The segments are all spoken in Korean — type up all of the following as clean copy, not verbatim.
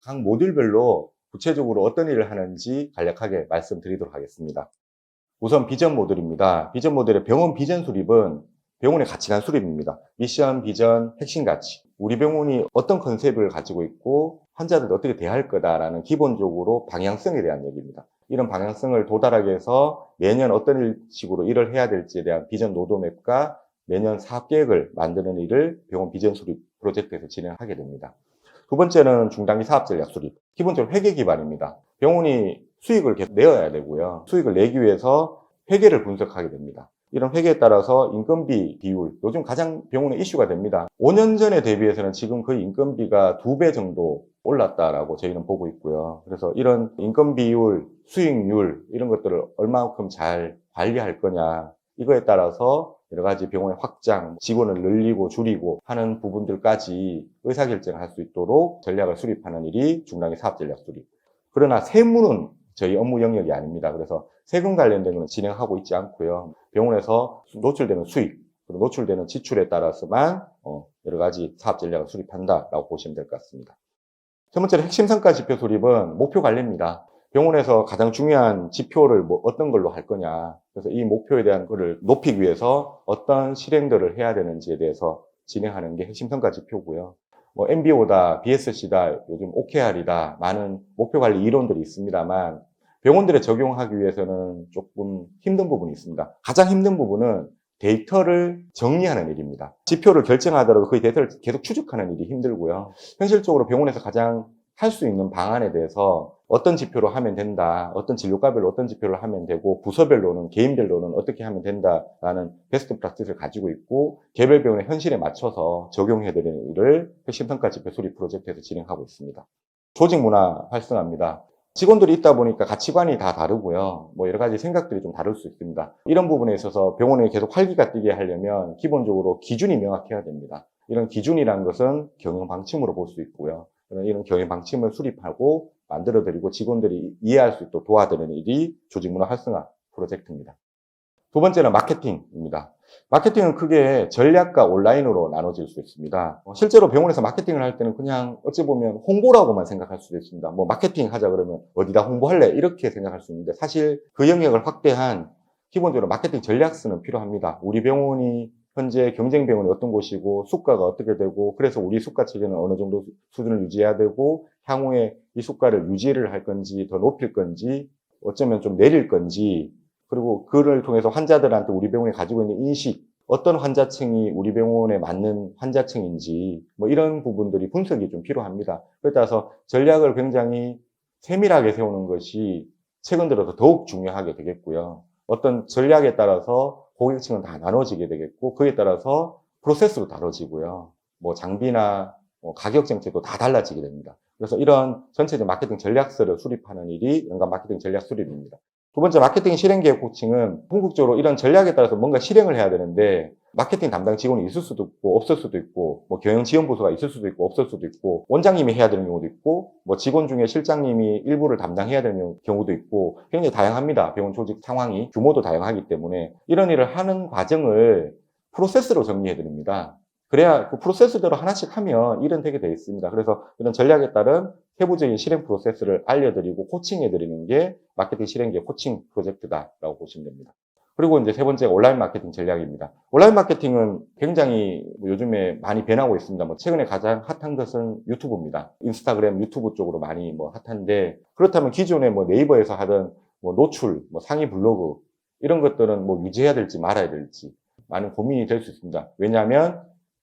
각 모듈별로 구체적으로 어떤 일을 하는지 간략하게 말씀드리도록 하겠습니다. 우선 비전 모듈입니다. 비전 모듈의 병원 비전 수립은 병원의 가치관 수립입니다. 미션, 비전, 핵심 가치. 우리 병원이 어떤 컨셉을 가지고 있고 환자들을 어떻게 대할 거다라는 기본적으로 방향성에 대한 얘기입니다. 이런 방향성을 도달하기 위해서 매년 어떤 식으로 일을 해야 될지에 대한 비전 로드맵과 매년 사업 계획을 만드는 일을 병원 비전 수립 프로젝트에서 진행하게 됩니다. 두 번째는 중단기 사업 전략 수립. 기본적으로 회계 기반입니다. 병원이 수익을 계속 내어야 되고요. 수익을 내기 위해서 회계를 분석하게 됩니다. 이런 회계에 따라서 인건비 비율, 요즘 가장 병원의 이슈가 됩니다. 5년 전에 대비해서는 지금 거의 인건비가 2배 정도 올랐다라고 저희는 보고 있고요. 그래서 이런 인건비율, 수익률 이런 것들을 얼마만큼 잘 관리할 거냐, 이거에 따라서 여러 가지 병원의 확장, 직원을 늘리고 줄이고 하는 부분들까지 의사결정을 할 수 있도록 전략을 수립하는 일이 중단기 사업전략 수립. 그러나 세무는 저희 업무 영역이 아닙니다. 그래서 세금 관련된 것은 진행하고 있지 않고요. 병원에서 노출되는 수익, 그리고 노출되는 지출에 따라서만 여러 가지 사업 전략을 수립한다라고 보시면 될 것 같습니다. 세 번째로 핵심 성과 지표 수립은 목표 관리입니다. 병원에서 가장 중요한 지표를 어떤 걸로 할 거냐. 그래서 이 목표에 대한 거를 높이기 위해서 어떤 실행들을 해야 되는지에 대해서 진행하는 게 핵심 성과 지표고요. MBO다, BSC다, 요즘 OKR이다, 많은 목표 관리 이론들이 있습니다만 병원들에 적용하기 위해서는 조금 힘든 부분이 있습니다. 가장 힘든 부분은 데이터를 정리하는 일입니다. 지표를 결정하더라도 그 데이터를 계속 추적하는 일이 힘들고요. 현실적으로 병원에서 가장 할 수 있는 방안에 대해서 어떤 지표로 하면 된다, 어떤 진료과별로 어떤 지표를 하면 되고 부서별로는 개인별로는 어떻게 하면 된다라는 베스트 프랙티스를 가지고 있고 개별 병원의 현실에 맞춰서 적용해드리는 일을 핵심 평가 지표 수립 프로젝트에서 진행하고 있습니다. 조직 문화 활성화입니다. 직원들이 있다 보니까 가치관이 다 다르고요. 여러 가지 생각들이 좀 다를 수 있습니다. 이런 부분에 있어서 병원에 계속 활기가 뛰게 하려면 기본적으로 기준이 명확해야 됩니다. 이런 기준이라는 것은 경영 방침으로 볼 수 있고요. 이런 경영 방침을 수립하고 만들어드리고 직원들이 이해할 수 있도록 도와드리는 일이 조직 문화 활성화 프로젝트입니다. 두 번째는 마케팅입니다. 마케팅은 크게 전략과 온라인으로 나눠질 수 있습니다. 실제로 병원에서 마케팅을 할 때는 그냥 어찌 보면 홍보라고만 생각할 수도 있습니다. 마케팅 하자 그러면 어디다 홍보할래? 이렇게 생각할 수 있는데 사실 그 영역을 확대한 기본적으로 마케팅 전략서는 필요합니다. 우리 병원이 현재 경쟁 병원이 어떤 곳이고 수가가 어떻게 되고 그래서 우리 수가 체계는 어느 정도 수준을 유지해야 되고 향후에 이 수가를 유지를 할 건지 더 높일 건지 어쩌면 좀 내릴 건지 그리고 그를 통해서 환자들한테 우리 병원이 가지고 있는 인식, 어떤 환자층이 우리 병원에 맞는 환자층인지 이런 부분들이 분석이 좀 필요합니다. 그에 따라서 전략을 굉장히 세밀하게 세우는 것이 최근 들어서 더욱 중요하게 되겠고요. 어떤 전략에 따라서 고객층은 다 나눠지게 되겠고 그에 따라서 프로세스도 다뤄지고요. 장비나 가격 정책도 다 달라지게 됩니다. 그래서 이런 전체적 마케팅 전략서를 수립하는 일이 연간 마케팅 전략 수립입니다. 두 번째 마케팅 실행 계획 코칭은 궁극적으로 이런 전략에 따라서 뭔가 실행을 해야 되는데 마케팅 담당 직원이 있을 수도 있고 없을 수도 있고 경영 지원 부서가 있을 수도 있고 없을 수도 있고 원장님이 해야 되는 경우도 있고 직원 중에 실장님이 일부를 담당해야 되는 경우도 있고 굉장히 다양합니다. 병원 조직 상황이 규모도 다양하기 때문에 이런 일을 하는 과정을 프로세스로 정리해 드립니다. 그래야 그 프로세스대로 하나씩 하면 일은 되게 돼 있습니다. 그래서 이런 전략에 따른 세부적인 실행 프로세스를 알려드리고 코칭해드리는 게 마케팅 실행계 코칭 프로젝트다라고 보시면 됩니다. 그리고 이제 세 번째가 온라인 마케팅 전략입니다. 온라인 마케팅은 굉장히 요즘에 많이 변하고 있습니다. 최근에 가장 핫한 것은 유튜브입니다. 인스타그램, 유튜브 쪽으로 많이 핫한데 그렇다면 기존에 네이버에서 하던 노출, 상위 블로그 이런 것들은 유지해야 될지 말아야 될지 많은 고민이 될 수 있습니다. 왜냐하면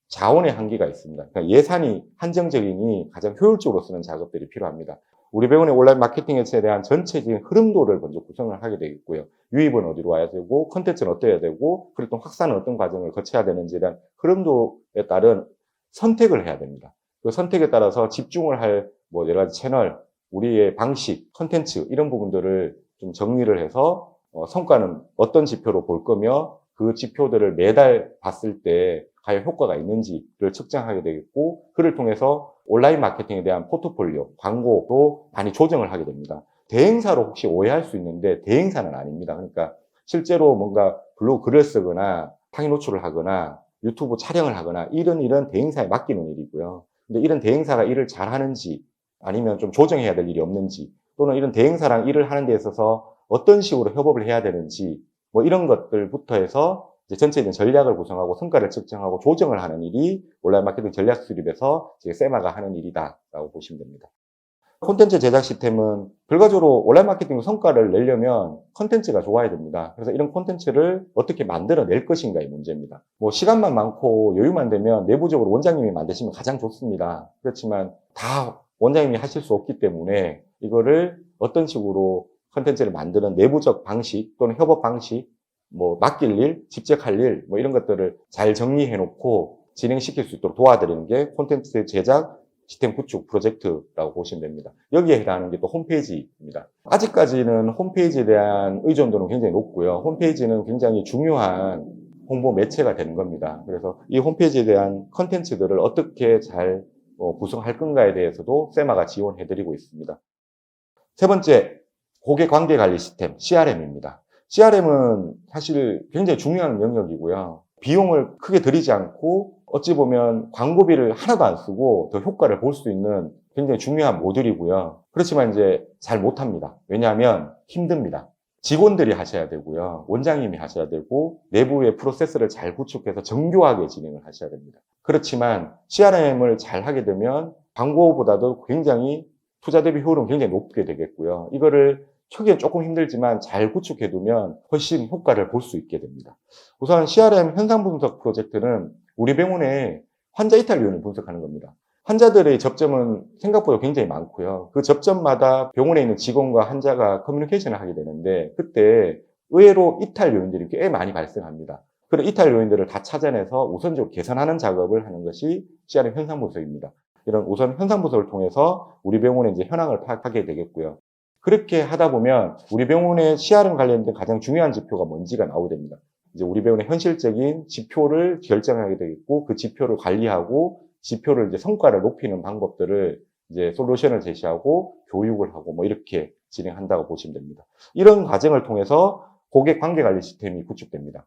자원의 한계가 있습니다. 그러니까 예산이 한정적이니 가장 효율적으로 쓰는 작업들이 필요합니다. 우리 병원의 온라인 마케팅에 대한 전체적인 흐름도를 먼저 구성을 하게 되겠고요. 유입은 어디로 와야 되고, 컨텐츠는 어떠해야 되고, 그리고 또 확산은 어떤 과정을 거쳐야 되는지에 대한 흐름도에 따른 선택을 해야 됩니다. 그 선택에 따라서 집중을 할 여러 가지 채널, 우리의 방식, 컨텐츠 이런 부분들을 좀 정리를 해서 성과는 어떤 지표로 볼 거며 그 지표들을 매달 봤을 때 과연 효과가 있는지를 측정하게 되겠고 그를 통해서 온라인 마케팅에 대한 포트폴리오, 광고도 많이 조정을 하게 됩니다. 대행사로 혹시 오해할 수 있는데 대행사는 아닙니다. 그러니까 실제로 뭔가 블로그 글을 쓰거나 상위 노출을 하거나 유튜브 촬영을 하거나 이런 일은 대행사에 맡기는 일이고요. 근데 이런 대행사가 일을 잘하는지 아니면 좀 조정해야 될 일이 없는지, 또는 이런 대행사랑 일을 하는 데 있어서 어떤 식으로 협업을 해야 되는지, 뭐 이런 것들부터 해서 이제 전체적인 전략을 구성하고 성과를 측정하고 조정을 하는 일이 온라인 마케팅 전략 수립에서 세마가 하는 일이다라고 보시면 됩니다. 콘텐츠 제작 시스템은 결과적으로 온라인 마케팅 성과를 내려면 콘텐츠가 좋아야 됩니다. 그래서 이런 콘텐츠를 어떻게 만들어낼 것인가의 문제입니다. 뭐 시간만 많고 여유만 되면 내부적으로 원장님이 만드시면 가장 좋습니다. 그렇지만 다 원장님이 하실 수 없기 때문에 이거를 어떤 식으로 콘텐츠를 만드는 내부적 방식 또는 협업 방식, 뭐 맡길 일, 직접 할 일, 뭐 이런 것들을 잘 정리해 놓고 진행시킬 수 있도록 도와드리는 게 콘텐츠 제작 시스템 구축 프로젝트라고 보시면 됩니다. 여기에 해당하는 게 또 홈페이지입니다. 아직까지는 홈페이지에 대한 의존도는 굉장히 높고요. 홈페이지는 굉장히 중요한 홍보 매체가 되는 겁니다. 그래서 이 홈페이지에 대한 컨텐츠들을 어떻게 잘 구성할 건가에 대해서도 세마가 지원해드리고 있습니다. 세 번째, 고객 관계 관리 시스템, CRM입니다. CRM은 사실 굉장히 중요한 영역이고요. 비용을 크게 들이지 않고 어찌 보면 광고비를 하나도 안 쓰고 더 효과를 볼 수 있는 굉장히 중요한 모듈이고요. 그렇지만 이제 잘 못합니다. 왜냐하면 힘듭니다. 직원들이 하셔야 되고요. 원장님이 하셔야 되고 내부의 프로세스를 잘 구축해서 정교하게 진행을 하셔야 됩니다. 그렇지만 CRM을 잘 하게 되면 광고보다도 굉장히 투자 대비 효율은 굉장히 높게 되겠고요. 이거를 초기엔 조금 힘들지만 잘 구축해두면 훨씬 효과를 볼 수 있게 됩니다. 우선 CRM 현상 분석 프로젝트는 우리 병원의 환자 이탈 요인을 분석하는 겁니다. 환자들의 접점은 생각보다 굉장히 많고요. 그 접점마다 병원에 있는 직원과 환자가 커뮤니케이션을 하게 되는데 그때 의외로 이탈 요인들이 꽤 많이 발생합니다. 그런 이탈 요인들을 다 찾아내서 우선적으로 개선하는 작업을 하는 것이 CRM 현상 분석입니다. 이런 우선 현상 분석을 통해서 우리 병원의 이제 현황을 파악하게 되겠고요. 그렇게 하다 보면 우리 병원의 CRM 관련된 가장 중요한 지표가 뭔지가 나오게 됩니다. 이제 우리 병원의 현실적인 지표를 결정하게 되겠고 그 지표를 관리하고 지표를 이제 성과를 높이는 방법들을 이제 솔루션을 제시하고 교육을 하고 뭐 이렇게 진행한다고 보시면 됩니다. 이런 과정을 통해서 고객 관계 관리 시스템이 구축됩니다.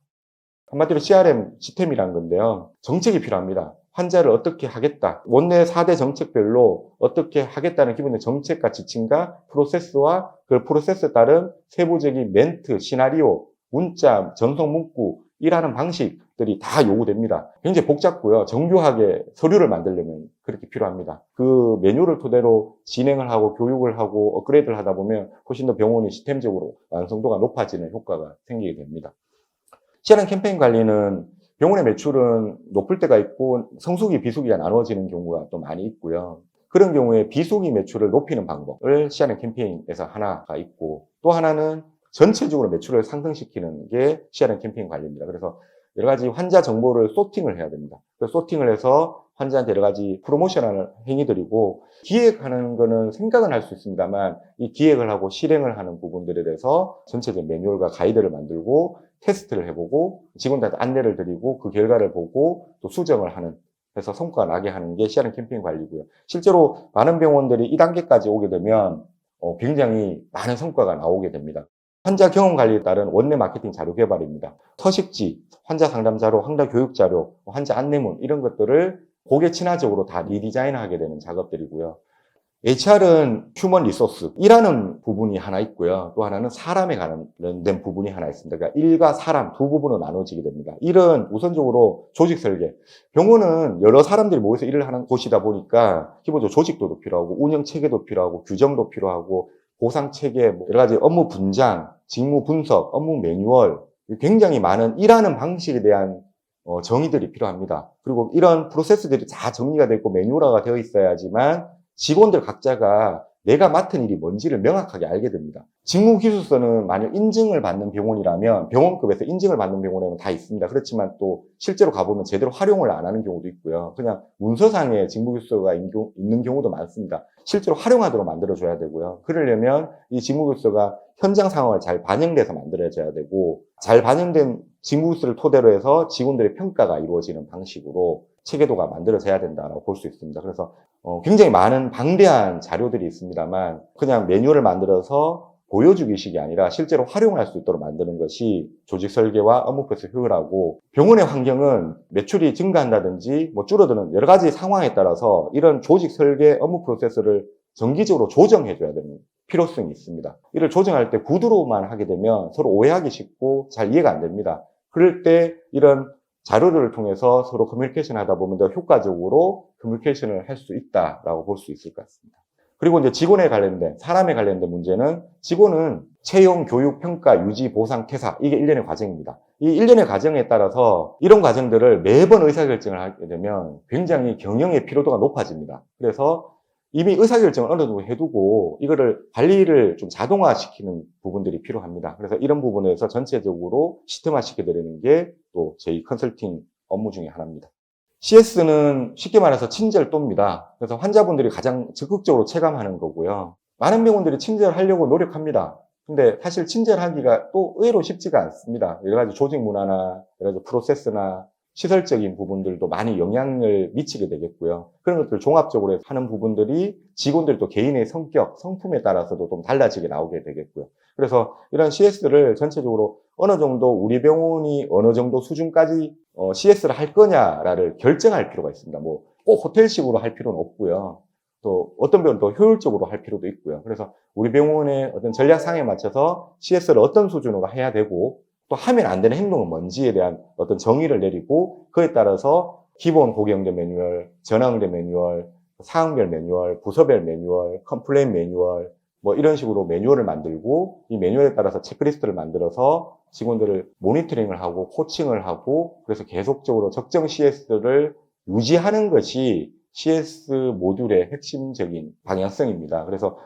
한마디로 CRM 시스템이라는 건데요. 정책이 필요합니다. 환자를 어떻게 하겠다. 원내 4대 정책별로 어떻게 하겠다는 기본의 정책과 지침과 프로세스와 그 프로세스에 따른 세부적인 멘트, 시나리오, 문자, 전송 문구, 일하는 방식들이 다 요구됩니다. 굉장히 복잡고요. 정교하게 서류를 만들려면 그렇게 필요합니다. 그 매뉴얼을 토대로 진행을 하고 교육을 하고 업그레이드를 하다 보면 훨씬 더 병원이 시스템적으로 완성도가 높아지는 효과가 생기게 됩니다. CRM 캠페인 관리는 병원의 매출은 높을 때가 있고 성수기, 비수기가 나눠지는 경우가 또 많이 있고요. 그런 경우에 비수기 매출을 높이는 방법을 CRM 캠페인에서 하나가 있고 또 하나는 전체적으로 매출을 상승시키는 게 CRM 캠페인 관리입니다. 그래서 여러 가지 환자 정보를 소팅을 해야 됩니다. 그래서 소팅을 해서 환자한테 여러 가지 프로모션을 행위드리고 기획하는 거는 생각은 할 수 있습니다만 이 기획을 하고 실행을 하는 부분들에 대해서 전체적인 매뉴얼과 가이드를 만들고 테스트를 해보고 직원들한테 안내를 드리고 그 결과를 보고 또 수정을 하는 그래서 성과가 나게 하는 게 CRM 캠페인 관리고요. 실제로 많은 병원들이 이 단계까지 오게 되면 굉장히 많은 성과가 나오게 됩니다. 환자 경험 관리에 따른 원내 마케팅 자료 개발입니다. 서식지, 환자 상담 자료, 환자 교육 자료, 환자 안내문 이런 것들을 고객 친화적으로 다 리디자인하게 되는 작업들이고요. HR은 휴먼 리소스, 일하는 부분이 하나 있고요. 또 하나는 사람에 관련된 부분이 하나 있습니다. 그러니까 일과 사람 두 부분으로 나눠지게 됩니다. 일은 우선적으로 조직 설계. 병원은 여러 사람들이 모여서 일을 하는 곳이다 보니까 기본적으로 조직도도 필요하고 운영 체계도 필요하고 규정도 필요하고 보상 체계, 여러 가지 업무 분장, 직무 분석, 업무 매뉴얼 굉장히 많은 일하는 방식에 대한 정의들이 필요합니다. 그리고 이런 프로세스들이 다 정리가 되고 매뉴얼화가 되어 있어야지만 직원들 각자가 내가 맡은 일이 뭔지를 명확하게 알게 됩니다. 직무기술서는 만약 인증을 받는 병원이라면 병원급에서 인증을 받는 병원에는 다 있습니다. 그렇지만 또 실제로 가보면 제대로 활용을 안 하는 경우도 있고요. 그냥 문서상에 직무기술서가 있는 경우도 많습니다. 실제로 활용하도록 만들어줘야 되고요. 그러려면 이 직무기술서가 현장 상황을 잘 반영돼서 만들어져야 되고 잘 반영된 직무기술서를 토대로 해서 직원들의 평가가 이루어지는 방식으로 체계도가 만들어져야 된다고 볼 수 있습니다. 그래서 굉장히 많은 방대한 자료들이 있습니다만 그냥 매뉴얼을 만들어서 보여주기식이 아니라 실제로 활용할 수 있도록 만드는 것이 조직 설계와 업무 프로세스 효율하고 병원의 환경은 매출이 증가한다든지 줄어드는 여러 가지 상황에 따라서 이런 조직 설계 업무 프로세스를 정기적으로 조정해줘야 되는 필요성이 있습니다. 이를 조정할 때 구두로만 하게 되면 서로 오해하기 쉽고 잘 이해가 안 됩니다. 그럴 때 이런 자료를 통해서 서로 커뮤니케이션 하다 보면 더 효과적으로 커뮤니케이션을 할 수 있다라고 볼 수 있을 것 같습니다. 그리고 이제 직원에 관련된, 사람에 관련된 문제는 직원은 채용, 교육, 평가, 유지, 보상, 퇴사, 이게 일련의 과정입니다. 이 일련의 과정에 따라서 이런 과정들을 매번 의사결정을 하게 되면 굉장히 경영의 피로도가 높아집니다. 그래서 이미 의사결정을 어느 정도 해두고 이거를 관리를 좀 자동화시키는 부분들이 필요합니다. 그래서 이런 부분에서 전체적으로 시스템화 시켜드리는 게 또 저희 컨설팅 업무 중에 하나입니다. CS는 쉽게 말해서 친절도입니다. 그래서 환자분들이 가장 적극적으로 체감하는 거고요. 많은 병원들이 친절하려고 노력합니다. 근데 사실 친절하기가 또 의외로 쉽지가 않습니다. 여러 가지 조직 문화나 여러 가지 프로세스나 시설적인 부분들도 많이 영향을 미치게 되겠고요. 그런 것들 종합적으로 하는 부분들이 직원들도 개인의 성격, 성품에 따라서도 좀 달라지게 나오게 되겠고요. 그래서 이런 CS를 전체적으로 어느 정도 우리 병원이 어느 정도 수준까지 CS를 할 거냐를 결정할 필요가 있습니다. 뭐 꼭 호텔식으로 할 필요는 없고요. 또 어떤 병원은 더 효율적으로 할 필요도 있고요. 그래서 우리 병원의 어떤 전략상에 맞춰서 CS를 어떤 수준으로 해야 되고 또 하면 안 되는 행동은 뭔지에 대한 어떤 정의를 내리고 그에 따라서 기본 고객응대 매뉴얼, 전화응대 매뉴얼, 사항별 매뉴얼, 부서별 매뉴얼, 컴플레인 매뉴얼 뭐 이런 식으로 매뉴얼을 만들고 이 매뉴얼에 따라서 체크리스트를 만들어서 직원들을 모니터링을 하고 코칭을 하고 그래서 계속적으로 적정 CS를 유지하는 것이 CS 모듈의 핵심적인 방향성입니다. 그래서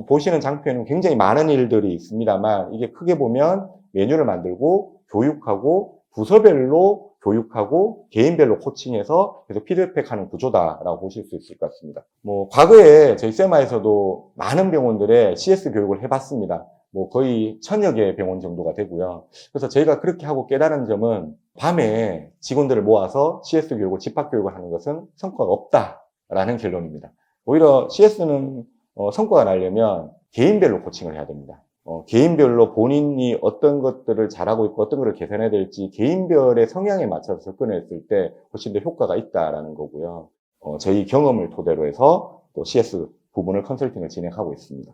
보시는 장표에는 굉장히 많은 일들이 있습니다만 이게 크게 보면 매뉴얼을 만들고 교육하고 부서별로 교육하고 개인별로 코칭해서 계속 피드백하는 구조다라고 보실 수 있을 것 같습니다. 뭐 과거에 저희 세마에서도 많은 병원들의 CS 교육을 해봤습니다. 뭐 거의 1000여 개의 병원 정도가 되고요. 그래서 저희가 그렇게 하고 깨달은 점은 밤에 직원들을 모아서 CS 교육을 집합 교육을 하는 것은 성과가 없다라는 결론입니다. 오히려 CS는 성과가 나려면 개인별로 코칭을 해야 됩니다. 개인별로 본인이 어떤 것들을 잘하고 있고 어떤 것을 개선해야 될지 개인별의 성향에 맞춰서 접근했을 때 훨씬 더 효과가 있다라는 거고요. 저희 경험을 토대로 해서 또 CS 부분을 컨설팅을 진행하고 있습니다.